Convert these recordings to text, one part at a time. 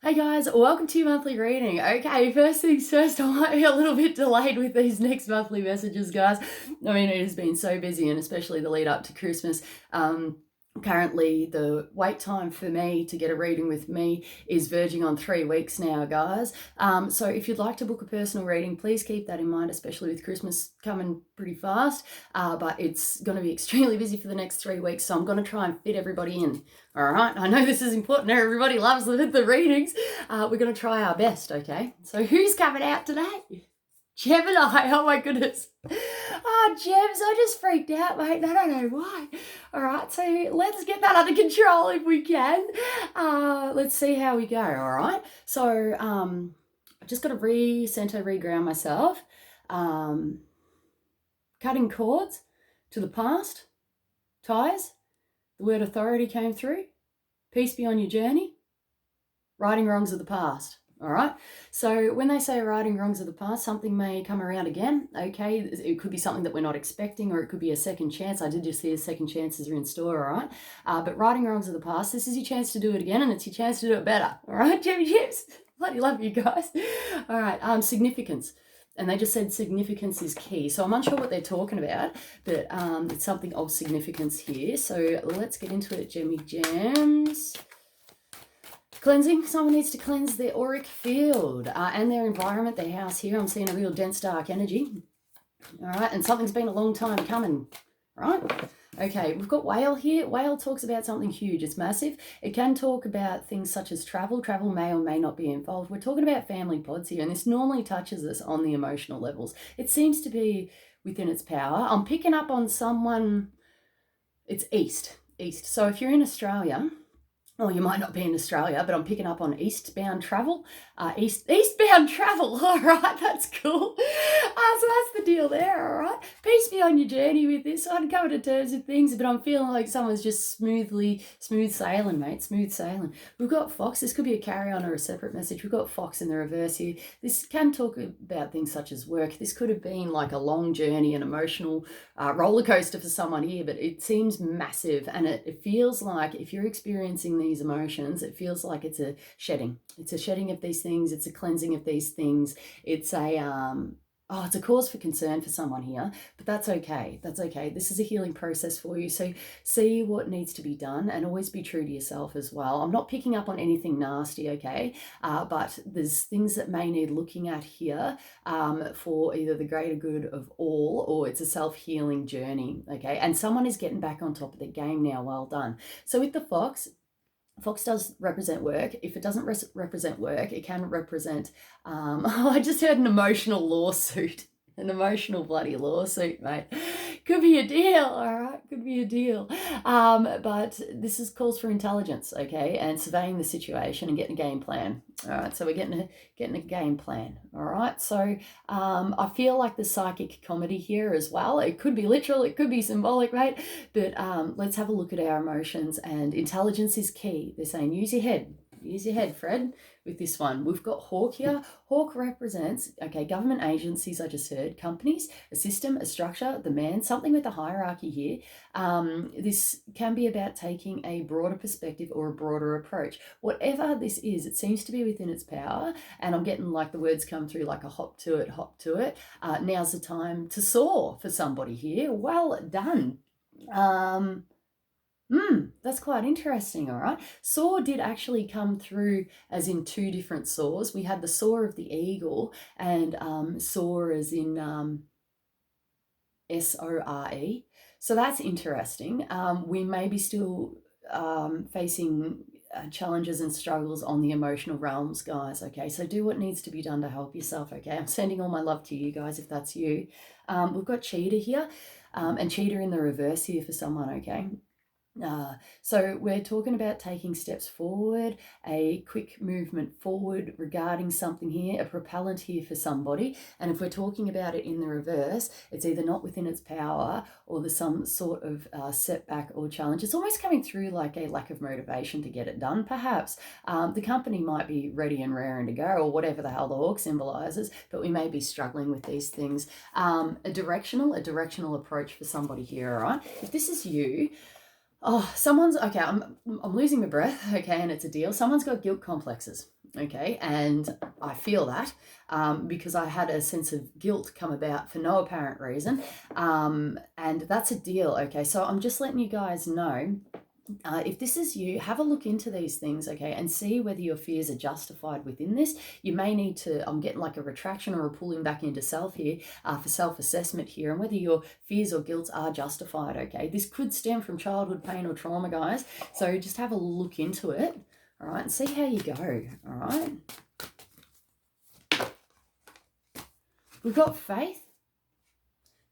Hey guys, welcome to your monthly reading. Okay, first things first, I might be a little bit delayed with these next monthly messages, guys. I mean, it has been so busy, and especially the lead up to Christmas. Currently, the wait time for me to get a reading with me is verging on 3 weeks now, guys. So if you'd like to book a personal reading, please keep that in mind, especially with Christmas coming pretty fast. But it's going to be extremely busy for the next 3 weeks, so I'm going to try and fit everybody in. All right, I know this is important. Everybody loves the readings. We're going to try our best, okay? So who's coming out today? Gemini, oh my goodness. Oh, Gems, I just freaked out, mate. I don't know why. All right, so let's get that under control if we can. Let's see how we go, all right? So I've just got to recenter, reground myself. Cutting cords to the past, ties. The word authority came through. Peace be on your journey. Righting wrongs of the past. All right. So when they say righting wrongs of the past, something may come around again. Okay. It could be something that we're not expecting, or it could be a second chance. I did just see a second chances are in store. All right. But righting wrongs of the past, this is your chance to do it again, and it's your chance to do it better. All right. Jimmy Chips. Bloody love you guys. All right. Significance. And they just said significance is key. So I'm unsure what they're talking about, but it's something of significance here. So let's get into it, Jimmy Gems. Cleansing. Someone needs to cleanse their auric field and their environment, their house here. I'm seeing a real dense, dark energy. All right. And something's been a long time coming, right? Okay. We've got whale here. Whale talks about something huge. It's massive. It can talk about things such as travel. Travel may or may not be involved. We're talking about family pods here, and this normally touches us on the emotional levels. It seems to be within its power. I'm picking up on someone. It's east. So if you're in Australia, well, you might not be in Australia, but I'm picking up on eastbound travel. Eastbound travel. All right, that's cool. So that's the deal there. All right. Peace be on your journey with this. I can come to terms with things, but I'm feeling like someone's just smooth sailing, mate. Smooth sailing. We've got Fox. This could be a carry-on or a separate message. We've got Fox in the reverse here. This can talk about things such as work. This could have been like a long journey, an emotional roller coaster for someone here, but it seems massive, and it feels like if you're experiencing these emotions, it feels like it's a shedding. It's a shedding of these things. It's a cleansing of these things. It's it's a cause for concern for someone here, but that's okay. That's okay. This is a healing process for you. So see what needs to be done, and always be true to yourself as well. I'm not picking up on anything nasty, okay? But there's things that may need looking at here for either the greater good of all, or it's a self-healing journey, okay? And someone is getting back on top of their game now. Well done. So with the Fox does represent work. If it doesn't represent work, it can represent, I just heard an emotional lawsuit. An emotional bloody lawsuit, mate. Could be a deal, all right? Could be a deal. But this is calls for intelligence, okay? And surveying the situation and getting a game plan. All right, so we're getting a game plan, all right? So I feel like the psychic comedy here as well. It could be literal, it could be symbolic, right? But let's have a look at our emotions, and intelligence is key. They're saying use your head. Use your head, Fred, with this one. We've got Hawk here. Hawk represents, okay, government agencies, I just heard, companies, a system, a structure, the man, something with a hierarchy here. This can be about taking a broader perspective or a broader approach. Whatever this is, it seems to be within its power, and I'm getting like the words come through like a hop to it. Now's the time to soar for somebody here. Well done. That's quite interesting, all right. Soar did actually come through as in 2 different soars. We had the soar of the eagle, and soar as in SORE. So that's interesting. We may be still facing challenges and struggles on the emotional realms, guys, okay? So do what needs to be done to help yourself, okay? I'm sending all my love to you guys if that's you. We've got cheetah here, and cheetah in the reverse here for someone, okay? So we're talking about taking steps forward, a quick movement forward regarding something here, a propellant here for somebody. And if we're talking about it in the reverse, it's either not within its power, or there's some sort of setback or challenge. It's almost coming through like a lack of motivation to get it done, perhaps. The company might be ready and raring to go, or whatever the hell the hawk symbolizes, but we may be struggling with these things. A directional approach for somebody here, all right? If this is you, oh, someone's, okay, I'm losing my breath, okay, and it's a deal. Someone's got guilt complexes, okay? And I feel that because I had a sense of guilt come about for no apparent reason. And that's a deal, okay? So I'm just letting you guys know, if this is you, have a look into these things, okay, and see whether your fears are justified within this. You may need to, I'm getting like a retraction or a pulling back into self here for self-assessment here, and whether your fears or guilt are justified, okay? This could stem from childhood pain or trauma, guys. So just have a look into it, all right, and see how you go, all right? We've got faith.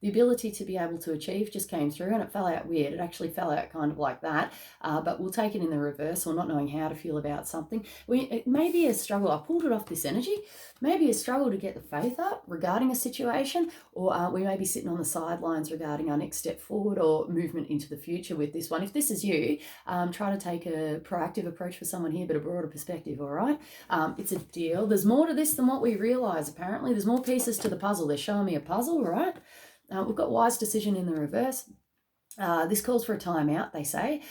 The ability to be able to achieve just came through, and it fell out weird. It actually fell out kind of like that, but we'll take it in the reverse, or not knowing how to feel about something. It may be a struggle. I pulled it off this energy. Maybe a struggle to get the faith up regarding a situation, or we may be sitting on the sidelines regarding our next step forward or movement into the future with this one. If this is you, try to take a proactive approach for someone here, but a broader perspective, all right? It's a deal. There's more to this than what we realize, apparently. There's more pieces to the puzzle. They're showing me a puzzle, all right? We've got wise decision in the reverse. This calls for a timeout, they say.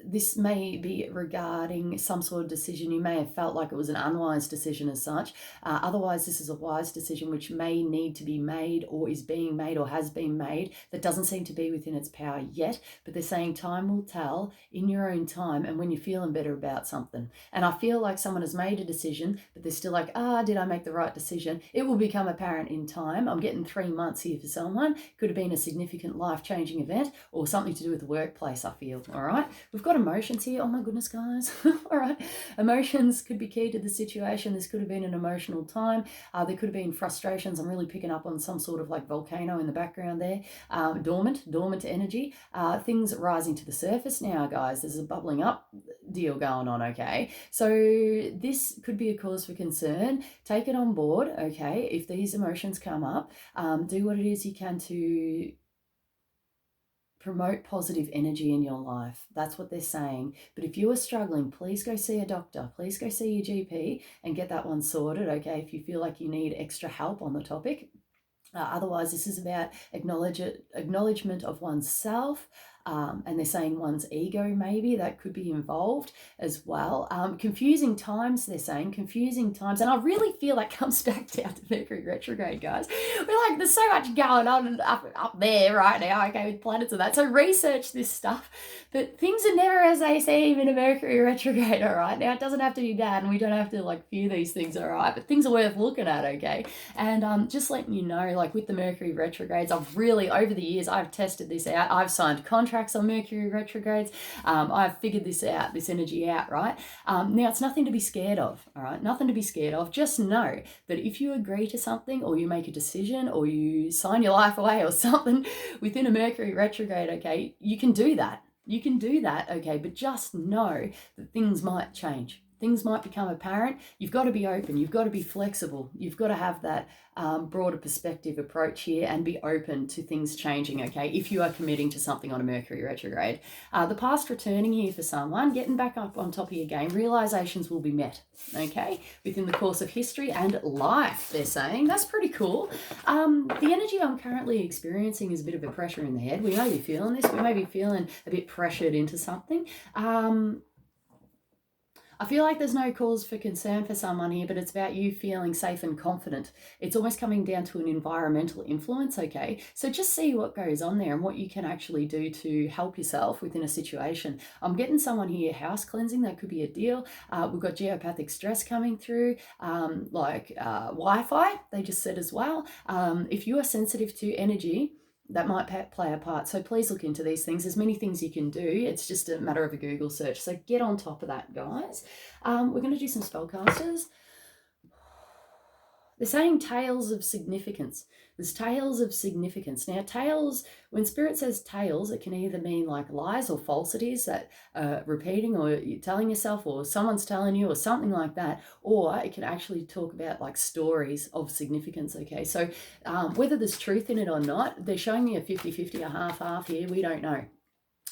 This may be regarding some sort of decision. You may have felt like it was an unwise decision as such. Otherwise, this is a wise decision which may need to be made, or is being made, or has been made, that doesn't seem to be within its power yet. But they're saying time will tell in your own time, and when you're feeling better about something. And I feel like someone has made a decision, but they're still like, did I make the right decision? It will become apparent in time. I'm getting 3 months here for someone. Could have been a significant life-changing event, or something to do with the workplace, I feel, all right? We've got emotions here. Oh my goodness, guys. All right. Emotions could be key to the situation. This could have been an emotional time. There could have been frustrations. I'm really picking up on some sort of like volcano in the background there. Dormant energy. Things rising to the surface now, guys. There's a bubbling up deal going on, okay? So this could be a cause for concern. Take it on board, okay? If these emotions come up, do what it is you can to promote positive energy in your life. That's what they're saying. But if you are struggling, please go see a doctor. Please go see your GP and get that one sorted, okay, if you feel like you need extra help on the topic. Otherwise, this is about acknowledgement of oneself. And they're saying one's ego, maybe that could be involved as well. Confusing times, they're saying, confusing times. And I really feel that comes back down to Mercury retrograde, guys. We're like, there's so much going on up there right now, okay, with planets and that. So research this stuff. But things are never as they seem in a Mercury retrograde, all right? Now, it doesn't have to be bad, and we don't have to like fear these things, all right? But things are worth looking at, okay? And just letting you know, like with the Mercury retrogrades, I've really, over the years, I've tested this out. I've signed contracts on Mercury retrogrades. I've figured this out, this energy out, right? Now, it's nothing to be scared of, all right? Nothing to be scared of. Just know that if you agree to something, or you make a decision, or you sign your life away or something within a Mercury retrograde, okay, you can do that. You can do that, okay? But just know that things might change. Things might become apparent. You've got to be open. You've got to be flexible. You've got to have that broader perspective approach here and be open to things changing, okay, if you are committing to something on a Mercury retrograde. The past returning here for someone, getting back up on top of your game, realizations will be met, okay, within the course of history and life, they're saying. That's pretty cool. The energy I'm currently experiencing is a bit of a pressure in the head. We may be feeling this. We may be feeling a bit pressured into something. I feel like there's no cause for concern for someone here, but it's about you feeling safe and confident. It's almost coming down to an environmental influence, okay? So just see what goes on there and what you can actually do to help yourself within a situation. I'm getting someone here house cleansing. That could be a deal. We've got geopathic stress coming through, like Wi-Fi, they just said as well. If you are sensitive to energy, that might play a part. So please look into these things. There's many things you can do. It's just a matter of a Google search. So get on top of that, guys. We're going to do some spellcasters. They're saying tales of significance. There's tales of significance. Now, tales, when Spirit says tales, it can either mean like lies or falsities that repeating, or you're telling yourself, or someone's telling you, or something like that. Or it can actually talk about like stories of significance, okay? So whether there's truth in it or not, they're showing me a 50-50, a half-half here. We don't know.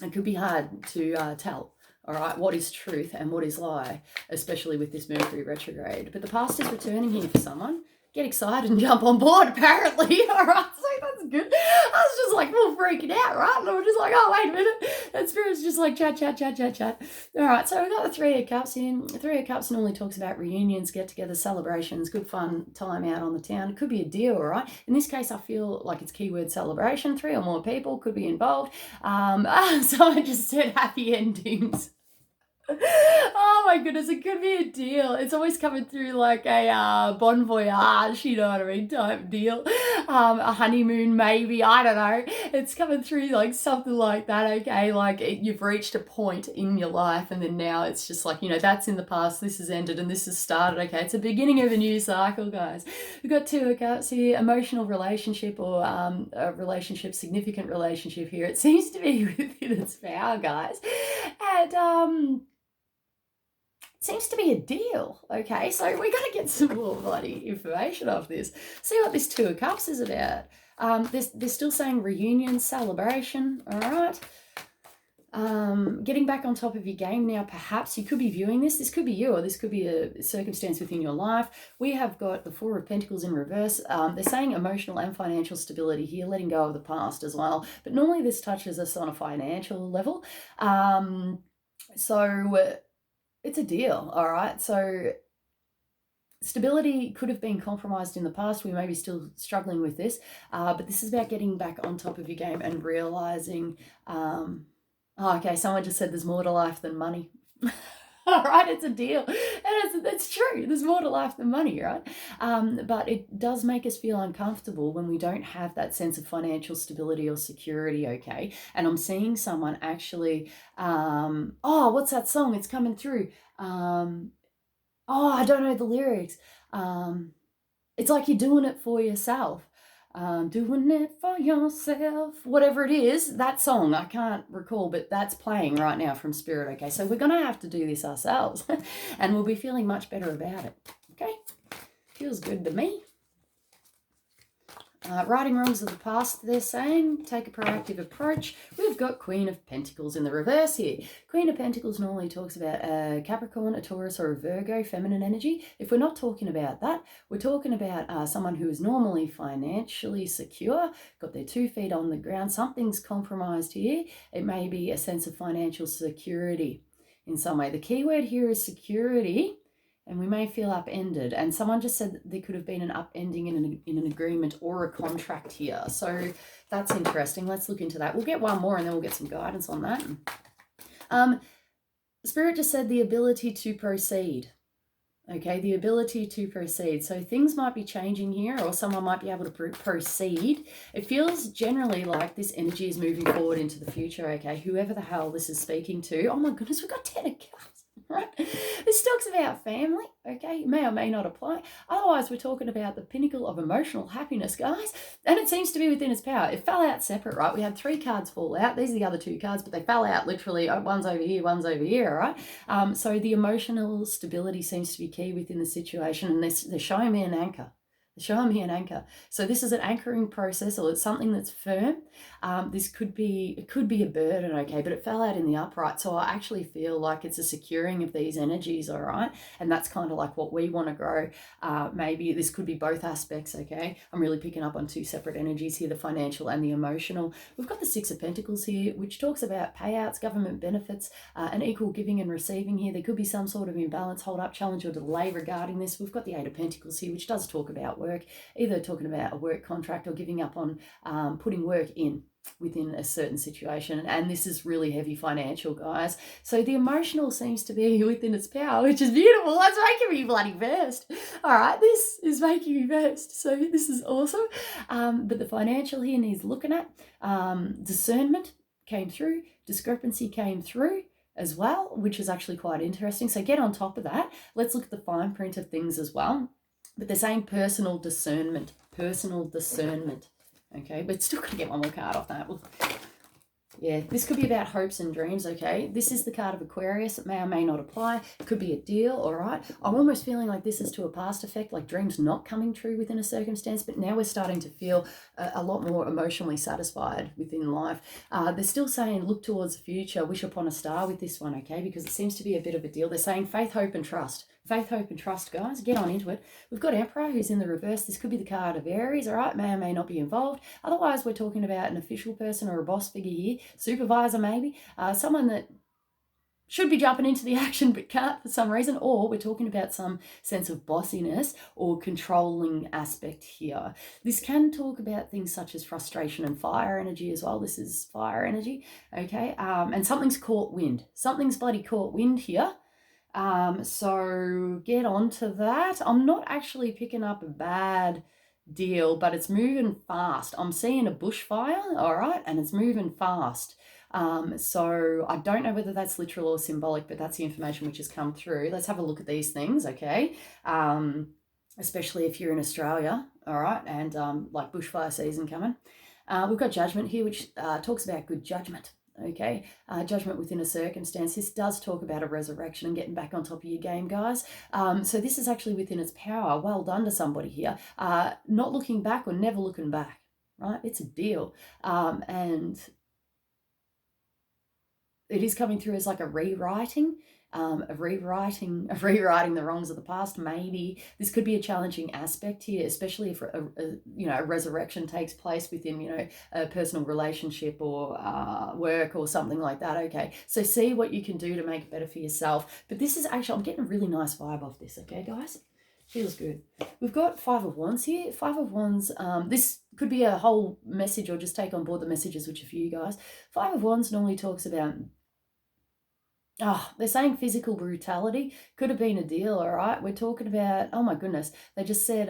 It could be hard to tell. All right, what is truth and what is lie, especially with this Mercury retrograde. But the past is returning here for someone. get excited and jump on board, apparently. All right, so that's good. I was just like, well, freaking out, right? And I'm just like, oh, wait a minute. And Spirit's just like, chat. All right, so we've got the Three of Cups in. The Three of Cups normally talks about reunions, get-togethers, celebrations, good fun time out on the town. It could be a deal, all right? In this case, I feel like it's keyword celebration. 3 or more people could be involved. So I just said happy endings. Oh my goodness, it could be a deal. It's always coming through like a bon voyage, you know what I mean, type deal. A honeymoon maybe, I don't know. It's coming through like something like that, okay? Like you've reached a point in your life and then now it's just like, you know, that's in the past, this has ended and this has started, okay? It's the beginning of a new cycle, guys. We've got 2 of Cups here, emotional relationship or a relationship, significant relationship here. It seems to be within its power, guys. And seems to be a deal, okay? So we're going to get some more bloody information off this. See what this 2 of Cups is about. They're still saying reunion, celebration, all right? Getting back on top of your game now, perhaps. You could be viewing this. This could be you or this could be a circumstance within your life. We have got the 4 of Pentacles in reverse. They're saying emotional and financial stability here, letting go of the past as well. But normally this touches us on a financial level. It's a deal, all right? So stability could have been compromised in the past. We may be still struggling with this, but this is about getting back on top of your game and realizing, okay, someone just said there's more to life than money. All right, it's a deal. And it's true. There's more to life than money, right? But it does make us feel uncomfortable when we don't have that sense of financial stability or security, okay? And I'm seeing someone actually, what's that song? It's coming through. I don't know the lyrics. It's like you're doing it for yourself. Doing it for yourself, whatever it is, that song, I can't recall, but that's playing right now from Spirit, okay? So we're going to have to do this ourselves and we'll be feeling much better about it, okay? Feels good to me. Righting wrongs of the past, they're saying, take a proactive approach. We've got Queen of Pentacles in the reverse here. Queen of Pentacles normally talks about a Capricorn, a Taurus, or a Virgo, feminine energy. If we're not talking about that, we're talking about someone who is normally financially secure, got their 2 feet on the ground. Something's compromised here. It may be a sense of financial security in some way. The key word here is security. And we may feel upended. And someone just said that there could have been an upending in an agreement or a contract here. So that's interesting. Let's look into that. We'll get one more and then we'll get some guidance on that. Spirit just said the ability to proceed. Okay, the ability to proceed. So things might be changing here or someone might be able to proceed. It feels generally like this energy is moving forward into the future, okay? Whoever the hell this is speaking to. Oh my goodness, we've got 10 of Cups. Right? This talks about family, okay? It may or may not apply. Otherwise, we're talking about the pinnacle of emotional happiness, guys. And it seems to be within its power. It fell out separate, right? We had 3 cards fall out. These are the other 2 cards, but they fell out literally. One's over here, right? So the emotional stability seems to be key within the situation. And they're showing me an anchor. Showing me an anchor. So this is an anchoring process or it's something that's firm. It could be a burden, okay, but it fell out in the upright. So I actually feel like it's a securing of these energies, all right? And that's kind of like what we want to grow. Maybe this could be both aspects, okay? I'm really picking up on 2 separate energies here, the financial and the emotional. We've got the 6 of Pentacles here, which talks about payouts, government benefits, and equal giving and receiving here. There could be some sort of imbalance, hold up, challenge or delay regarding this. We've got the 8 of Pentacles here, which does talk about work, either talking about a work contract or giving up on putting work in within a certain situation. And this is really heavy financial, guys. So the emotional seems to be within its power, which is beautiful. That's making me bloody burst. All right, this is making me burst. So this is awesome. But the financial here needs looking at. Discernment came through. Discrepancy came through as well, which is actually quite interesting. So get on top of that. Let's look at the fine print of things as well. But they're saying personal discernment. Okay, but still going to get one more card off that. Yeah, this could be about hopes and dreams, okay? This is the card of Aquarius. It may or may not apply. It could be a deal, all right? I'm almost feeling like this is to a past effect, like dreams not coming true within a circumstance, but now we're starting to feel a lot more emotionally satisfied within life. They're still saying look towards the future, wish upon a star with this one, okay? Because it seems to be a bit of a deal. They're saying faith, hope, and trust. Faith, hope, and trust, guys. Get on into it. We've got Emperor, who's in the reverse. This could be the card of Aries, all right? May or may not be involved. Otherwise, we're talking about an official person or a boss figure here. Supervisor, maybe. Someone that should be jumping into the action but can't for some reason, or we're talking about some sense of bossiness or controlling aspect here. This can talk about things such as frustration and fire energy as well. This is fire energy, okay? And something's caught wind. Something's bloody caught wind here. So get on to that. I'm not actually picking up a bad deal, but it's moving fast. I'm seeing a bushfire, all right, and it's moving fast. So I don't know whether that's literal or symbolic, but that's the information which has come through. Let's have a look at these things, okay? Especially if you're in Australia, all right, and like bushfire season coming. We've got judgment here, which talks about good judgment. Okay, judgment within a circumstance. This does talk about a resurrection and getting back on top of your game, guys. So this is actually within its power. Well done to somebody here. Not looking back or never looking back, right? It's a deal. And it is coming through as like a rewriting. Of rewriting the wrongs of the past. Maybe this could be a challenging aspect here, especially if a resurrection takes place within a personal relationship or work or something like that. Okay, so see what you can do to make it better for yourself. But this is actually, I'm getting a really nice vibe off this. Okay, guys, feels good. We've got 5 of Wands here. 5 of Wands. This could be a whole message, or just take on board the messages which are for you guys. 5 of Wands normally talks about. They're saying physical brutality. Could have been a deal, all right? We're talking about, oh my goodness, they just said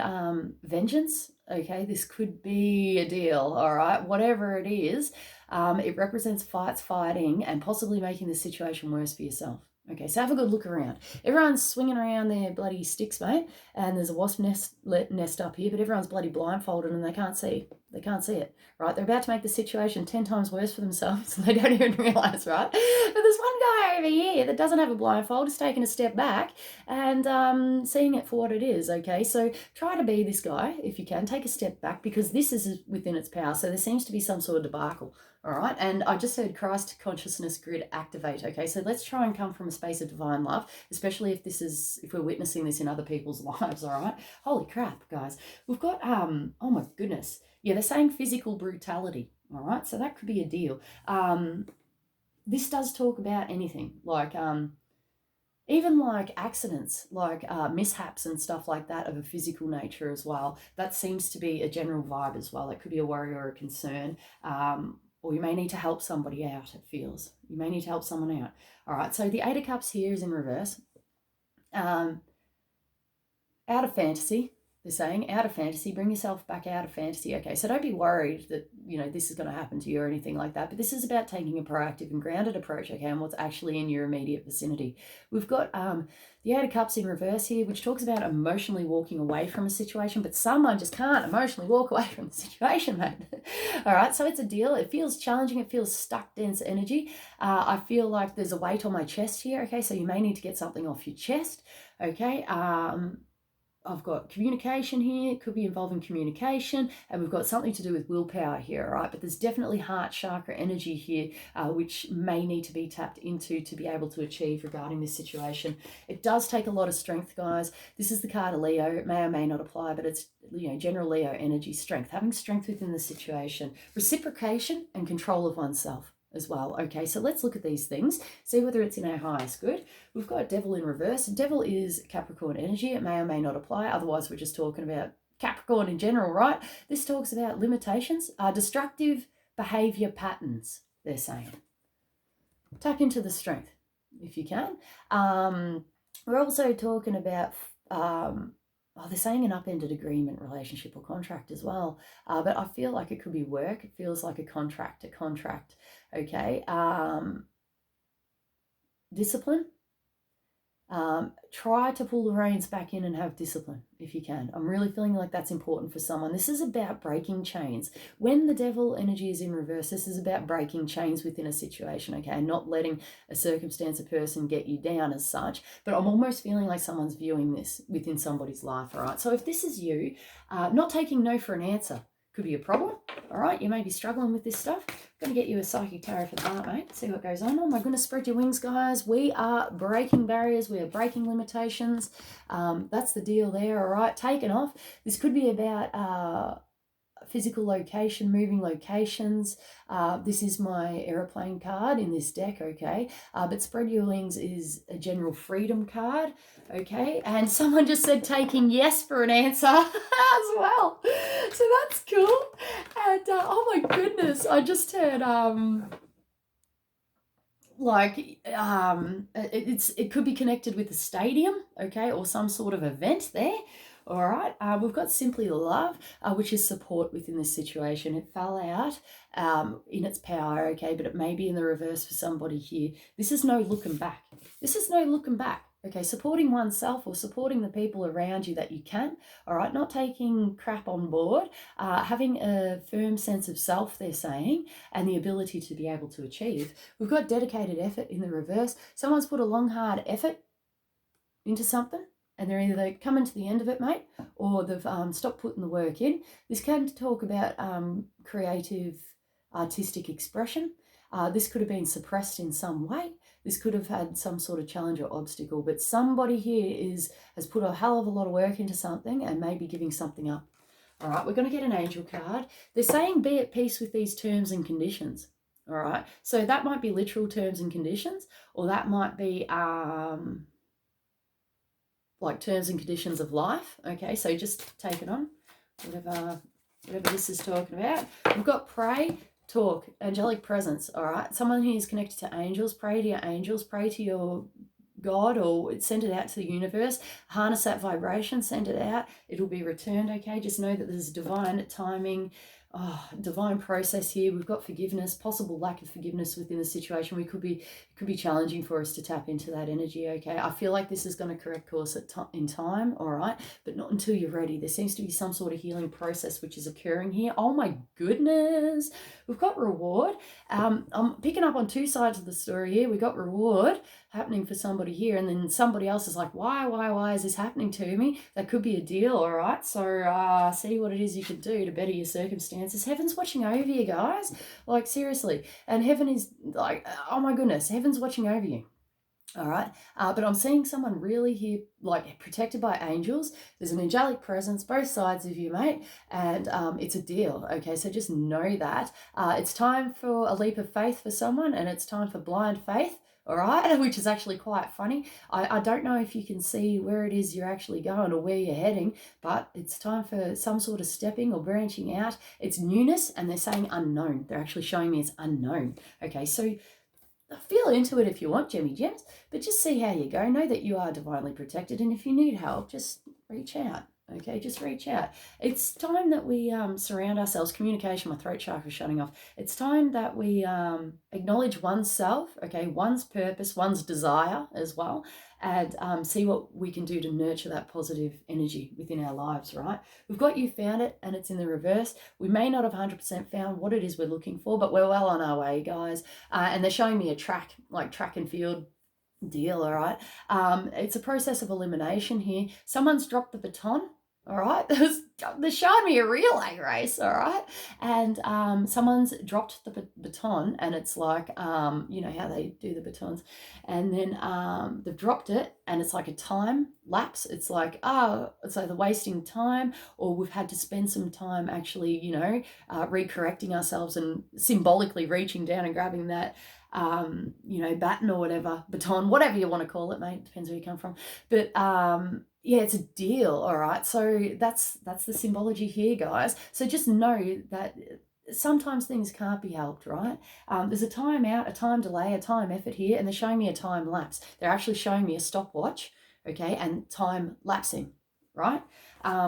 vengeance. Okay, this could be a deal, all right? Whatever it is, it represents fighting, and possibly making the situation worse for yourself. Okay, so have a good look around. Everyone's swinging around their bloody sticks, mate, and there's a wasp nest up here, but everyone's bloody blindfolded and they can't see. They can't see it, right? They're about to make the situation 10 times worse for themselves, and they don't even realise, right? But there's one guy over here that doesn't have a blindfold, is taking a step back and seeing it for what it is, okay? So try to be this guy if you can. Take a step back, because this is within its power. So there seems to be some sort of debacle, all right? And I just heard Christ consciousness grid activate, okay? So let's try and come from a space of divine love, especially if we're witnessing this in other people's lives, all right? Holy crap, guys. We've got, oh my goodness. Yeah, they're saying physical brutality, all right? So that could be a deal. This does talk about anything, like even like accidents, like mishaps and stuff like that of a physical nature as well. That seems to be a general vibe as well. It could be a worry or a concern, or you may need to help somebody out, it feels. You may need to help someone out. All right, so the 8 of Cups here is in reverse. Out of fantasy. They're saying out of fantasy, bring yourself back out of fantasy. Okay, so don't be worried that, this is going to happen to you or anything like that. But this is about taking a proactive and grounded approach, okay, and what's actually in your immediate vicinity. We've got the 8 of Cups in reverse here, which talks about emotionally walking away from a situation, but someone just can't emotionally walk away from the situation, mate. All right, so it's a deal. It feels challenging. It feels stuck, dense energy. I feel like there's a weight on my chest here, okay, so you may need to get something off your chest, okay. I've got communication here. It could be involving communication, and we've got something to do with willpower here, all right? But there's definitely heart chakra energy here, which may need to be tapped into to be able to achieve regarding this situation. It does take a lot of strength, guys. This is the card of Leo. It may or may not apply, but it's general Leo energy, strength, having strength within the situation, reciprocation, and control of oneself as well. Okay, so let's look at these things, see whether it's in our highest good. We've got Devil in reverse. Devil is Capricorn energy. It may or may not apply. Otherwise, we're just talking about Capricorn in general, right? This talks about limitations, destructive behavior patterns, they're saying. Tap into the strength if you can. We're also talking about they're saying an upended agreement, relationship, or contract as well. But I feel like it could be work. It feels like a contract. Okay. Discipline. Try to pull the reins back in and have discipline if you can. I'm really feeling like that's important for someone. This is about breaking chains. When the devil energy is in reverse, this is about breaking chains within a situation, okay? Not letting a circumstance, a person get you down as such, but I'm almost feeling like someone's viewing this within somebody's life, all right? So if this is you, not taking no for an answer could be a problem, all right? You may be struggling with this stuff. Going to get you a psychic tarot for that, mate. See what goes on. Oh my goodness, spread your wings, guys. We are breaking barriers. We are breaking limitations. That's the deal there, all right? Taking off. This could be about physical location, moving locations. This is my aeroplane card in this deck, okay? But spread your wings is a general freedom card, okay? And someone just said taking yes for an answer as well. So that's cool. And oh my goodness, I just heard it could be connected with the stadium, okay, or some sort of event there. All right, we've got simply love, which is support within this situation. It fell out in its power, okay, but it may be in the reverse for somebody here. This is no looking back. This is no looking back, okay, supporting oneself or supporting the people around you that you can, all right, not taking crap on board, having a firm sense of self, they're saying, and the ability to be able to achieve. We've got dedicated effort in the reverse. Someone's put a long, hard effort into something, and they're either coming to the end of it, mate, or they've stopped putting the work in. This can talk about creative, artistic expression. This could have been suppressed in some way. This could have had some sort of challenge or obstacle, but somebody here has put a hell of a lot of work into something and maybe giving something up. All right, we're going to get an angel card. They're saying be at peace with these terms and conditions. All right, so that might be literal terms and conditions, or that might be like terms and conditions of life, okay? So just take it on, whatever this is talking about. We've got pray, talk, angelic presence, all right? Someone who is connected to angels, pray to your angels, pray to your God, or send it out to the universe, harness that vibration, send it out, it'll be returned, okay? Just know that there's divine timing, divine process here. We've got forgiveness, possible lack of forgiveness within the situation. It could be challenging for us to tap into that energy, okay? I feel like this is going to correct course in time, all right? But not until you're ready. There seems to be some sort of healing process which is occurring here. Oh my goodness. We've got reward. I'm picking up on two sides of the story here. We've got reward happening for somebody here, and then somebody else is like, why is this happening to me? That could be a deal, all right? So see what it is you can do to better your circumstances. Heaven's watching over you, guys, like seriously. And heaven is like, oh my goodness, heaven's watching over you. All right, but I'm seeing someone really here, like protected by angels. There's an angelic presence, both sides of you, mate, and it's a deal, okay? So just know that. It's time for a leap of faith for someone, and it's time for blind faith, all right, which is actually quite funny. I don't know if you can see where it is you're actually going or where you're heading, but it's time for some sort of stepping or branching out. It's newness, and they're saying unknown. They're actually showing me it's unknown, okay? So feel into it if you want, Gemmy Gems, but just see how you go. Know that you are divinely protected, and if you need help, just reach out, okay? Just reach out. It's time that we surround ourselves. Communication, my throat chakra is shutting off. It's time that we acknowledge oneself, okay, one's purpose, one's desire as well, and see what we can do to nurture that positive energy within our lives, right? We've got you found it, and it's in the reverse. We may not have 100% found what it is we're looking for, but we're well on our way, guys. And they're showing me a track, like track and field deal, all right? It's a process of elimination here. Someone's dropped the baton, all right? They're showing me a relay race, all right? And someone's dropped the baton, and it's like, you know how they do the batons, and then they've dropped it, and it's like a time lapse. It's like, so they're wasting time, or we've had to spend some time actually, you know, recorrecting ourselves and symbolically reaching down and grabbing that, you know, baton or whatever, baton, whatever you want to call it, mate, depends where you come from. But yeah, it's a deal, all right? So that's the symbology here, guys. So just know that sometimes things can't be helped, right? There's a time out, a time delay, a time effort here, and they're showing me a time lapse. They're actually showing me a stopwatch, okay, and time lapsing, right?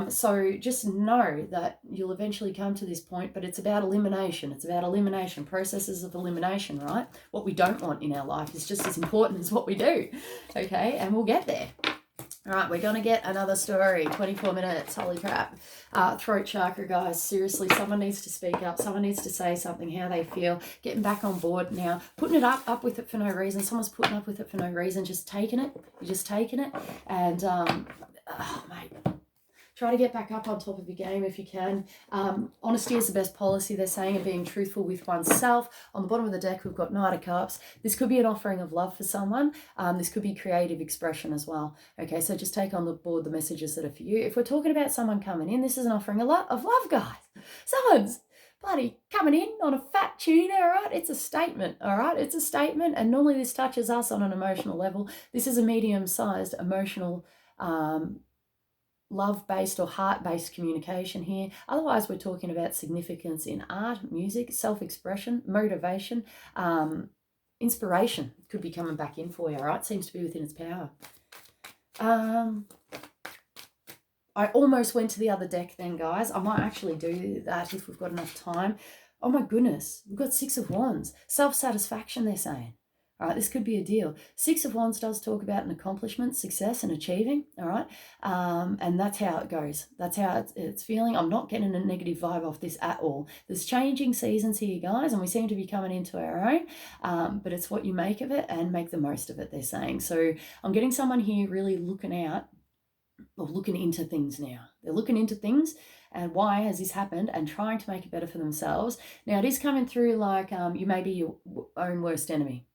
So just know that you'll eventually come to this point, but it's about elimination. It's about elimination, processes of elimination, right? What we don't want in our life is just as important as what we do, okay? And we'll get there. All right, we're going to get another story, 24 minutes, holy crap. Throat chakra, guys, seriously, someone needs to speak up. Someone needs to say something, how they feel, getting back on board now, putting it up with it for no reason. Someone's putting up with it for no reason, just taking it. You're just taking it. And, oh, mate, Try to get back up on top of your game if you can. Honesty is the best policy, they're saying, and being truthful with oneself. On the bottom of the deck, we've got Knight of Cups. This could be an offering of love for someone. This could be creative expression as well. Okay, so just take on the board the messages that are for you. If we're talking about someone coming in, this is an offering of love, guys. Someone's bloody coming in on a fat tuna, all right? It's a statement, all right? It's a statement, and normally this touches us on an emotional level. This is a medium-sized emotional love-based or heart-based communication here. Otherwise, we're talking about significance in art, music, self-expression, motivation, inspiration could be coming back in for you, all right? Seems to be within its power. I almost went to the other deck then, guys. I might actually do that if we've got enough time. Oh my goodness, we've got Six of Wands. Self-satisfaction, they're saying. All right, this could be a deal. Six of Wands does talk about an accomplishment, success, and achieving, all right? And that's how it goes. That's how it's feeling. I'm not getting a negative vibe off this at all. There's changing seasons here, guys, and we seem to be coming into our own, but it's what you make of it and make the most of it, they're saying. So I'm getting someone here really looking out or looking into things now. They're looking into things and why has this happened and trying to make it better for themselves. Now, it is coming through like you may be your own worst enemy.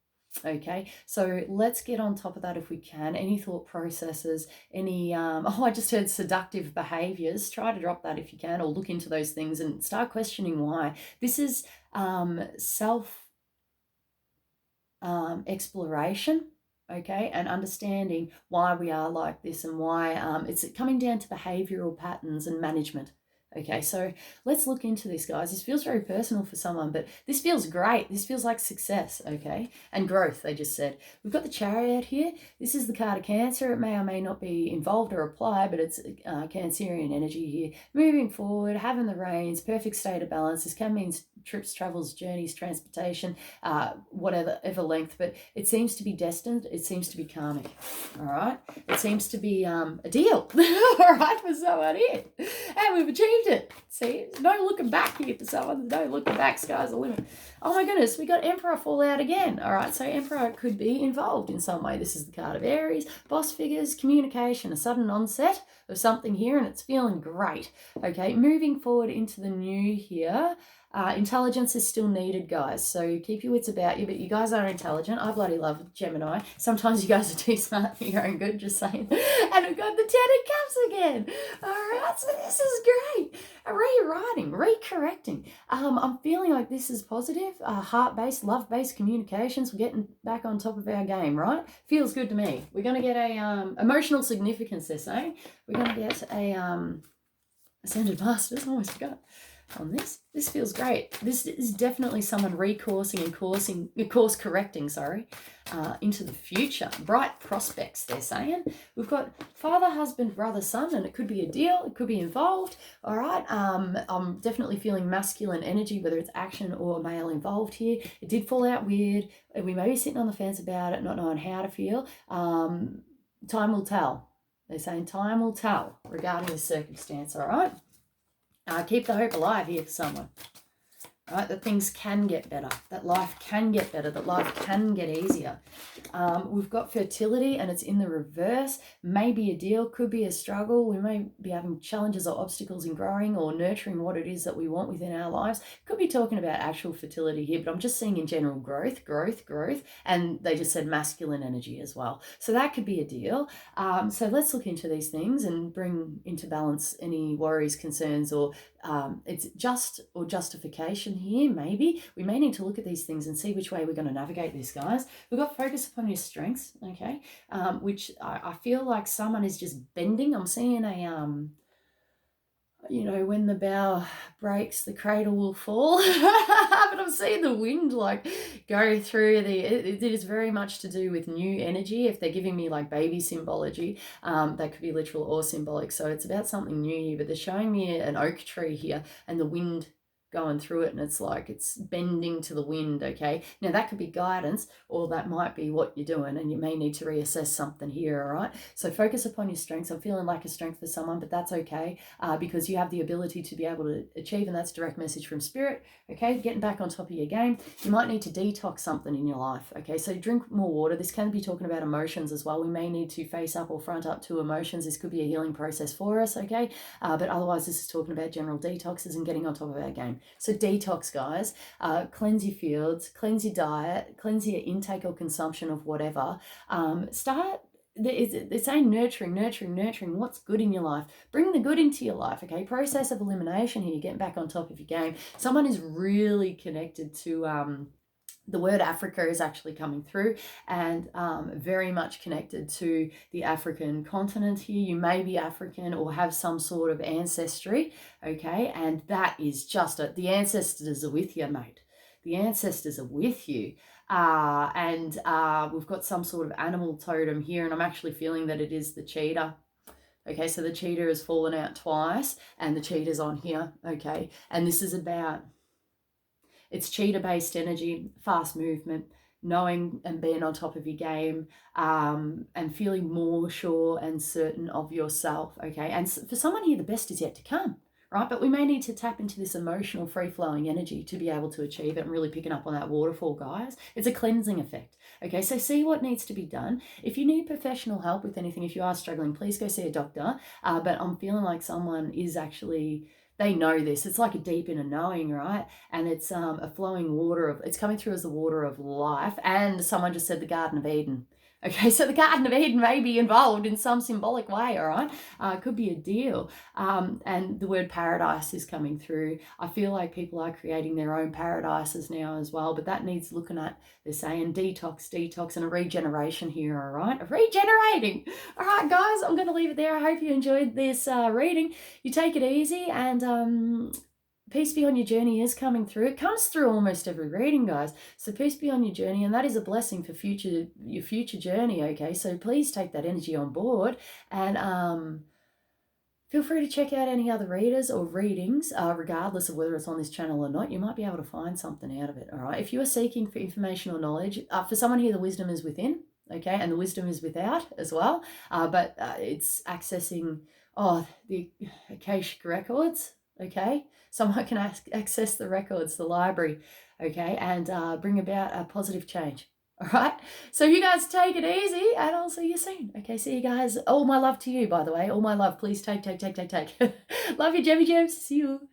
Okay, so let's get on top of that if we can. Any thought processes, any, I just heard seductive behaviors. Try to drop that if you can, or look into those things and start questioning why. This is exploration, okay, and understanding why we are like this and why it's coming down to behavioral patterns and management. Okay, so let's look into this, guys. This feels very personal for someone, but this feels great. This feels like success, okay, and growth, they just said. We've got the Chariot here. This is the card of Cancer. It may or may not be involved or apply, but it's Cancerian energy here. Moving forward, having the reins, perfect state of balance. This can mean trips, travels, journeys, transportation, whatever length, but it seems to be destined. It seems to be karmic, all right? It seems to be a deal, all right, for someone here. And we've achieved it. See, no looking back here for someone. No looking back, sky's the limit. Oh my goodness, we got Emperor fall out again. All right, so Emperor could be involved in some way. This is the card of Aries, boss figures, communication, a sudden onset of something here, and it's feeling great. Okay, moving forward into the new here. Intelligence is still needed, guys, so keep your wits about you, but you guys are intelligent. I bloody love Gemini. Sometimes you guys are too smart for your own good, just saying. And we've got the Ten of Cups again. All right, so this is great. Rewriting, recorrecting. I'm feeling like this is positive. Heart-based, love-based communications. We're getting back on top of our game, right? Feels good to me. We're going to get a emotional significance, they're saying. We're going to get a Ascended Masters. I almost forgot on this. This feels great. This is definitely someone recoursing and course correcting, into the future. Bright prospects, they're saying. We've got father, husband, brother, son, and it could be a deal. It could be involved. All right. I'm definitely feeling masculine energy, whether it's action or male involved here. It did fall out weird. We may be sitting on the fence about it, not knowing how to feel. Time will tell. They're saying time will tell regarding the circumstance, all right? Keep the hope alive here for someone, right? That things can get better, that life can get better, that life can get easier. We've got fertility and it's in the reverse. Maybe a deal, could be a struggle. We may be having challenges or obstacles in growing or nurturing what it is that we want within our lives. Could be talking about actual fertility here, but I'm just seeing in general growth. And they just said masculine energy as well. So that could be a deal. So let's look into these things and bring into balance any worries, concerns, or it's just or justification here. Maybe we may need to look at these things and see which way we're going to navigate this, guys. We've got focus upon your strengths, okay, which I feel like someone is just bending. I'm seeing a when the bough breaks, the cradle will fall. But I'm seeing the wind like go through it is very much to do with new energy. If they're giving me like baby symbology, that could be literal or symbolic. So it's about something new here, but they're showing me an oak tree here and the wind going through it, and it's like it's bending to the wind. Okay, now that could be guidance, or that might be what you're doing, and you may need to reassess something here. All right, so focus upon your strengths. I'm feeling like a strength for someone, but that's okay, because you have the ability to be able to achieve, and that's direct message from spirit. Okay, getting back on top of your game. You might need to detox something in your life. Okay, so drink more water. This can be talking about emotions as well. We may need to face up or front up to emotions. This could be a healing process for us. Okay, but otherwise this is talking about general detoxes and getting on top of our game. So detox, guys. Cleanse your fields, cleanse your diet, cleanse your intake or consumption of whatever. Start. They're saying nurturing what's good in your life. Bring the good into your life. Okay, process of elimination here, getting back on top of your game. Someone is really connected to the word Africa is actually coming through, and very much connected to the African continent here. You may be African or have some sort of ancestry, okay? And that is just the ancestors are with you, mate. The ancestors are with you. And we've got some sort of animal totem here, and I'm actually feeling that it is the cheetah. Okay, so the cheetah has fallen out twice, and the cheetah's on here, okay? And this is about... it's cheetah-based energy, fast movement, knowing and being on top of your game, and feeling more sure and certain of yourself, okay? And for someone here, the best is yet to come, right? But we may need to tap into this emotional, free-flowing energy to be able to achieve it, and really picking up on that waterfall, guys. It's a cleansing effect, okay? So see what needs to be done. If you need professional help with anything, if you are struggling, please go see a doctor. But I'm feeling like someone is actually... they know this. It's like a deep inner knowing, right? And it's a flowing water of... it's coming through as the water of life. And someone just said the Garden of Eden. Okay, so the Garden of Eden may be involved in some symbolic way, all right? Could be a deal. And the word paradise is coming through. I feel like people are creating their own paradises now as well, but that needs looking at. They're saying detox, and a regeneration here, all right? Regenerating. All right, guys, I'm going to leave it there. I hope you enjoyed this reading. You take it easy, and... peace be on your journey is coming through. It comes through almost every reading, guys. So peace be on your journey, and that is a blessing for your future journey, okay? So please take that energy on board, and feel free to check out any other readers or readings, regardless of whether it's on this channel or not. You might be able to find something out of it, all right? If you are seeking for information or knowledge, for someone here, the wisdom is within, okay? And the wisdom is without as well, but it's accessing, the Akashic records, okay? Someone can access the records, the library, okay, and bring about a positive change, all right? So you guys take it easy, and I'll see you soon. Okay, see you guys. All my love to you, by the way. All my love. Please take. Love you, Gemmy Gems. See you.